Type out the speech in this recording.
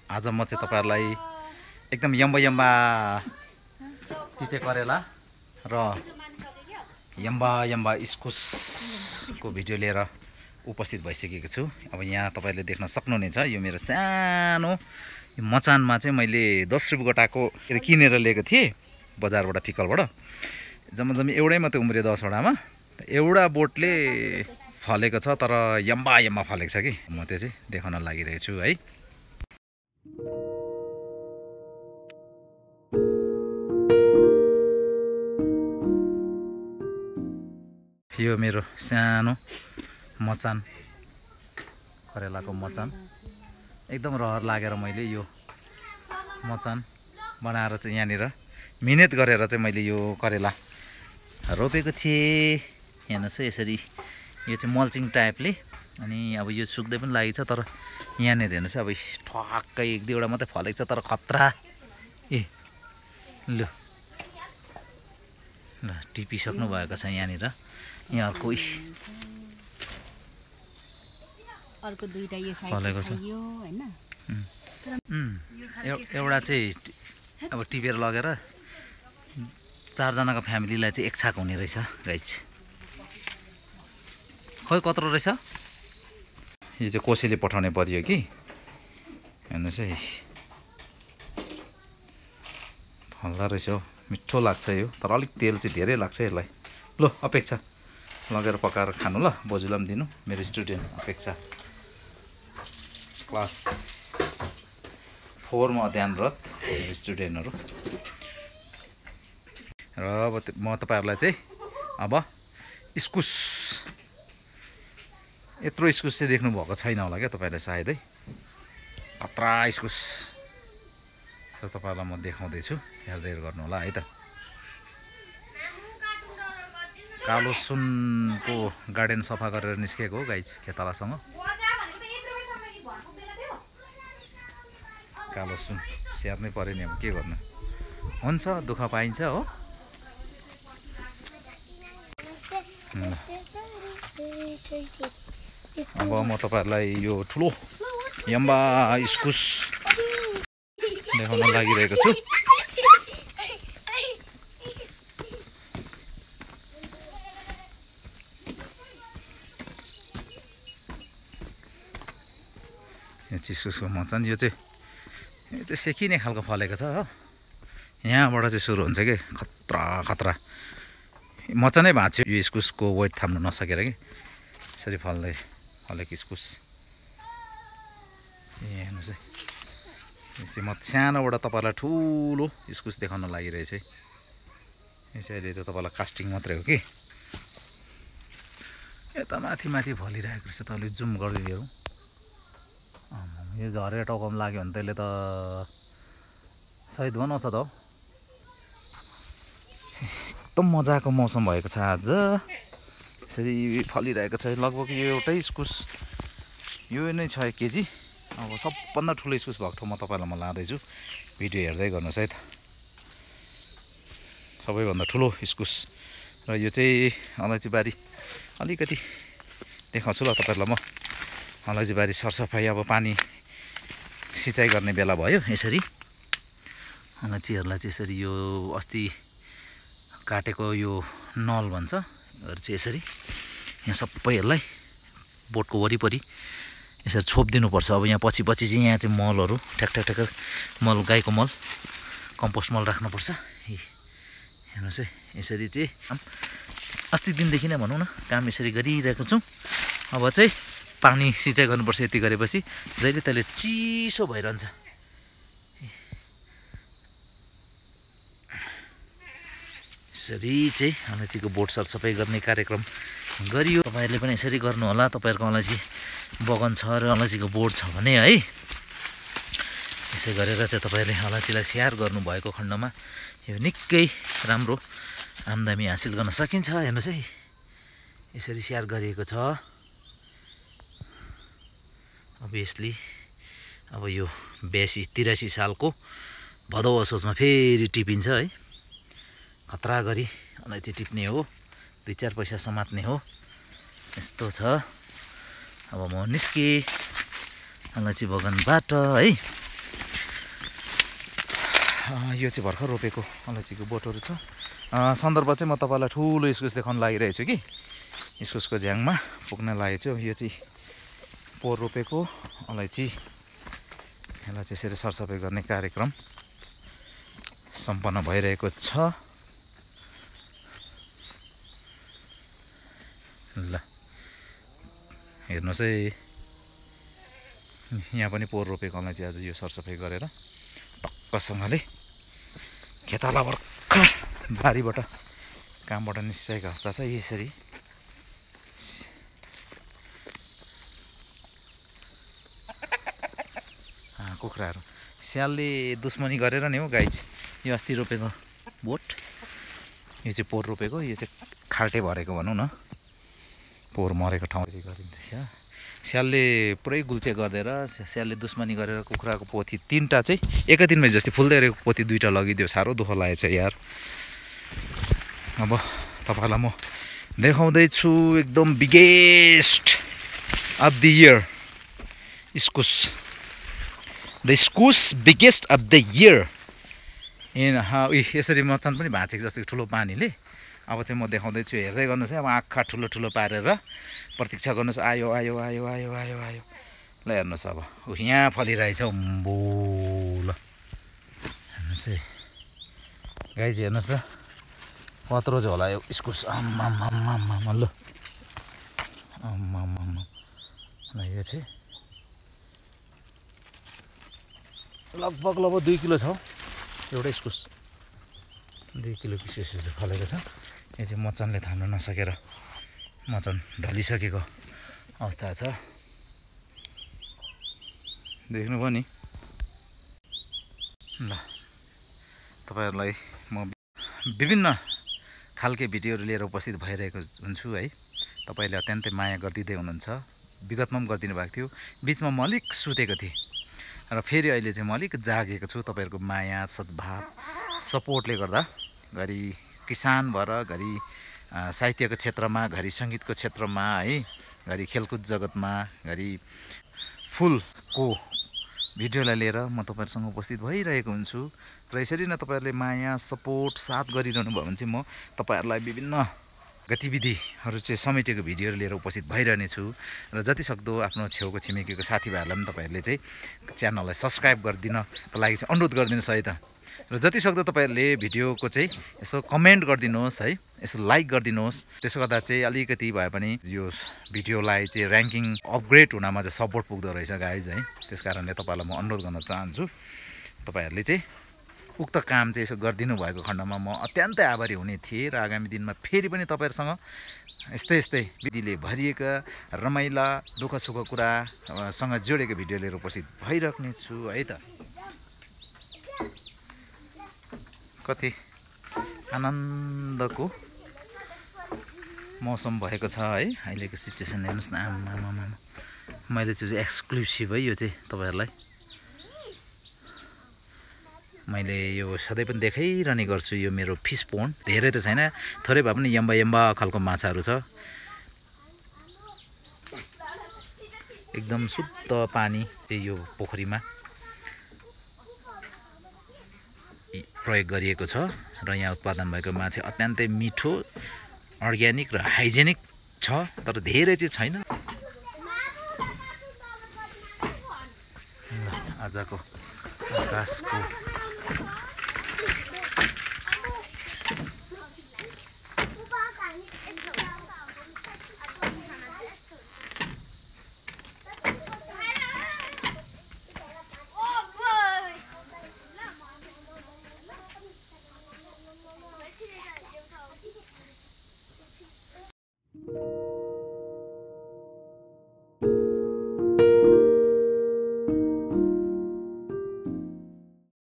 आज म चाहिँ तपाईहरुलाई एकदम यम्बा तिते करेला र यम्बा इस्कुसको भिडियो लिएर उपस्थित भइसकेको छु। अब यहाँ तपाईहरुले देख्न सक्नुहुनेछ यो मेरो सानो मचानमा चाहिँ मैले 10 रुपैयाँ गोटाको किनेर ल्याएको थिएँ बजारबाट फिकलबाट। जम्मा एउटै मात्रै उम्रियो 10 वटामा। एउटा बोटले फलेको छ तर यम्बा फलेको छ कि म त्यो चाहिँ देखाउन लागिरहेको छु है। यो मेरो सानो मचान करेलाको मचान एकदम रहर लागेर मैले यो मचान बनाएर चाहिँ यहाँनिर मिहिनेत गरेर चाहिँ मैले यो करेला रोपेको थिएँ। हेर्नुस् यसरी यो चाहिँ मल्चिङ टाइपले अनि अब यो सुक्दै पनि लागेको छ तर यहाँनिर हेर्नुस् अब ठक्कै एक दुईवटा मात्रै फलेको छ तर खतरा ए ल टिपिसक्नु भएको छ यहाँनिर। यहाँ अर्को दुईटा यो साइड फलेको छ हैन। एउटा चाहिँ अब टिपेर लगेर 4 जनाको फ्यामिलीलाई चाहिँ एक छाक हुने रहेछ गाइज। खै कत्रो रहेछ यो चाहिँ कोसेली पठाउने परियो कि हेर्नुस् है फल्दा रहेछ हौ मिठो लाग्छ यो तर अलिक तेल चाहिँ धेरै लाग्छ यसलाई। ल अपेक्षा लगेर पकाएर खानु ल बोजूलाई पनि दिनु मेरो स्टुडेन्ट अपेक्षा क्लास 4 मा अध्ययनरत स्टुडेन्टहरु। र अब म तपाईहरुलाई चाहिँ अब इस्कुस यत्रो इस्कुस चाहिँ देख्नु भएको छैन होला क्या तपाईहरुले सायदै खतरा इस्कुस तपाईहरुलाई म देखाउँदै छु हेर्दै गर्नु होला है त। कालो सुनको गार्डन सफा गरेर निस्केको हो गाइज खेतालासँग। कालो सुन स्याहार्नै पर्यो नि अब के गर्नु हुन्छ दुःख पाइन्छ हो। अब म तपाईहरुलाई यो ठुलो यम्बा इस्कुस देखाउन लागिरहेको छु। यो इस्कुसको मचान यो चाहिँ सेकिने खालको फलेको छ हो। यहाँबाट चाहिँ सुरु हुन्छ कि खतरा मचानै भाँच्यो यो इस्कुसको वेट थाम्नु नसकेर कि यसरी फलेको इस्कुस। ए हेर्नुहोस् है यो चाहिँ म सानोबाट तपाईहरुलाई ठुलो इस्कुस देखाउन लागिरहेछ है। यो चाहिँ अहिले चाहिँ तपाईहरुलाई कास्टिङ मात्रै हो कि यता माथि फलिरहेको रहेछ त अलिक जुम गरिदियो। यो झरेर टाउकोमा लाग्यो भने त्यसले त सहिद बनाउँछ त हौ। एकदम मजाको मौसम भएको छ आज यसरी फलिरहेको छ। लगभग यो एउटै इस्कुस यो नै 6 केजी। अब सबभन्दा ठुलो इस्कुस भएको ठाउँमा तपाईहरुलाई म लाँदैछु भिडियो हेर्दै गर्नुहोस् है त। सबैभन्दा ठुलो इस्कुस र यो चाहिँ अलैँचीबारी अलिकति देखाउँछु ल तपाईहरुलाई म। अलैँचीबारी सरसफाइ अब पानी सिँचाइ गर्ने बेला भयो। यसरी अलैँचीहरूलाई चाहिँ यसरी यो अस्ति काटेको यो नल भन्छ चाहिँ यसरी यहाँ सबैहरूलाई बोटको वरिपरि यसरी छोपिदिनुपर्छ। अब यहाँ पछि चाहिँ यहाँ चाहिँ मलहरू ठ्याक मल गाईको मल कम्पोस्ट मल राख्नुपर्छ। हेर्नुहोस् है यसरी चाहिँ अस्ति दिनदेखि नै भनौँ न काम यसरी गरिरहेको छौँ। अब चाहिँ पानी सिँचाइ गर्नुपर्छ। यति गरेपछि जहिले तहिले चिसो भइरहन्छ। यसरी चाहिँ अलैँचीको बोट सरसफाइ गर्ने कार्यक्रम गरियो। तपाईहरुले पनि यसरी गर्नु होला। तपाईहरुको अलैँची बगान छ र अलैँचीको बोट छ भने है यसै गरेर चाहिँ तपाईहरुले अलैँचीलाई स्याहार गर्नुभएको खण्डमा यो निकै राम्रो आम्दानी हासिल गर्न सकिन्छ। हेर्नुहोस् है यसरी स्याहार गरिएको छ। अभियसली अब यो 82-83 सालको भदौ असोजमा फेरि टिपिन्छ है। खतरा गरी अलैँची टिप्ने हो 2-4 पैसा समात्ने हो यस्तो छ। अब म निस्के अलैँची बगानबाट है यो चाहिँ भर्खर रोपेको अलैँचीको बोटहरू छ। सन्दर्भ चाहिँ म तपाईँलाई ठुलो इस्कुस देखाउन लागिरहेको छु कि इस्कुसको झ्याङमा पुग्न लागेको छु। यो चाहिँ पोहोर रोपेको अलैँची, यसलाई चाहिँ यसरी सरसफाइ गर्ने कार्यक्रम सम्पन्न भइरहेको छ। ल हेर्नुहोस् है, यहाँ पनि पोहोर रोपेको अलैँची आज यो सरसफाइ गरेर टक्कसँगले खेताला भर्खर बारीबाट कामबाट निस्केको अवस्था छ। यसरी कुखुराहरू स्यालले दुश्मनी गरेर नि हो गाई चाहिँ। यो अस्ति रोपेको बोट, यो चाहिँ पोहोर रोपेको, यो चाहिँ खाल्टे भरेको भनौँ न, पोहोर मरेको ठाउँ गरिँदैछ। स्यालले पुरै गुल्चे गरिदिएर स्यालले दुश्मनी गरेर कुखुराको पोथी 3टा चाहिँ एकै दिनमै जस्तै फुल्दै गरेको पोथी 2टा लगिदियो। साह्रो दुःख लागेको छ यार। अब तपाईँलाई म देखाउँदैछु एकदम बिगेस्ट अफ द इयर इस्कुस, द इस्कुस biggest of the year in यसरी मचान पनि भाँचेको जस्तो ठुलो पानीले। अब चाहिँ म देखाउँदैछु, हेर्दै गर्नुहोस् है। अब आँखा ठुलो ठुलो पारेर प्रतीक्षा गर्नुहोस्। आयो आयो आयो आयो आयो आयो ल हेर्नुहोस्। अब यहाँ फलिरहेछ अम्बो। ल हेर्नुहोस् है गाई चाहिँ हेर्नुहोस् त कत्रो चाहिँ होला यो इस्कुस। आम्मामामामा ल आम्मामामा ल यो चाहिँ लगभग 2 किलो छ एउटा इस्कुस। 2 किलो इस्कुस फलेको छ। यो चाहिँ मचानले थाम्न नसकेर मचान ढलिसकेको अवस्था छ। देख्नुभयो नि। ल तपाईँहरूलाई म विभिन्न खालके भिडियोहरू लिएर उपस्थित भइरहेको हुन्छु है। तपाईँले अत्यन्तै माया गरिदिँदै हुनुहुन्छ। विगतमा पनि गरिदिनु भएको थियो, बिचमा म अलिक सुतेको थिएँ र फेरि अहिले चाहिँ म अलिक जागेको छु। तपाईँहरूको माया सद्भाव सपोर्टले गर्दा घरि किसान भएर, घरि साहित्यको क्षेत्रमा, घरि सङ्गीतको क्षेत्रमा है, घरि खेलकुद जगतमा, घरि फुलको भिडियोलाई लिएर म तपाईँहरूसँग उपस्थित भइरहेको हुन्छु। र यसरी नै तपाईँहरूले माया सपोर्ट साथ गरिरहनु भयो भने चाहिँ म तपाईँहरूलाई विभिन्न गतिविधिहरू चाहिँ समेटेको भिडियोहरू लिएर उपस्थित भइरहनेछु। र जतिसक्दो आफ्नो छेउको छिमेकीको साथीभाइहरूलाई पनि तपाईँहरूले चाहिँ च्यानललाई सब्सक्राइब गरिदिनको लागि चाहिँ अनुरोध गरिदिनुहोस् है त। र जतिसक्दो तपाईँहरूले भिडियोको चाहिँ यसो कमेन्ट गरिदिनुहोस् है, यसो लाइक गरिदिनुहोस्। त्यसो गर्दा चाहिँ अलिकति भए पनि यो भिडियोलाई चाहिँ ऱ्याङ्किङ अपग्रेड हुनमा चाहिँ सपोर्ट पुग्दो रहेछ गाइज है। त्यस कारणले तपाईँलाई म अनुरोध गर्न चाहन्छु, तपाईँहरूले चाहिँ उक्त काम चाहिँ यसो गरिदिनु भएको खण्डमा म अत्यन्तै आभारी हुने थिएँ। र आगामी दिनमा फेरि पनि तपाईँहरूसँग यस्तै विधिले भरिएका रमाइला दुःख सुख कुरासँग जोडेको भिडियो लिएर उपस्थित भइराख्ने छु है त। कति आनन्दको मौसम भएको छ है अहिलेको सिचुएसन। हेर्नुहोस् न, आमामामा मैले चाहिँ एक्सक्लुसिभ है यो चाहिँ तपाईँहरूलाई मैले यो सधैँ पनि देखाइरहने गर्छु। यो मेरो फिस पोन्ड धेरै त छैन, थोरै भए पनि यम्बा खालको माछाहरू छ। एकदम शुद्ध पानी चाहिँ यो पोखरीमा प्रयोग गरिएको छ र यहाँ उत्पादन भएको माछा अत्यन्तै मिठो, अर्ग्यानिक र हाइजेनिक छ, तर धेरै चाहिँ छैन। आजको आकाशको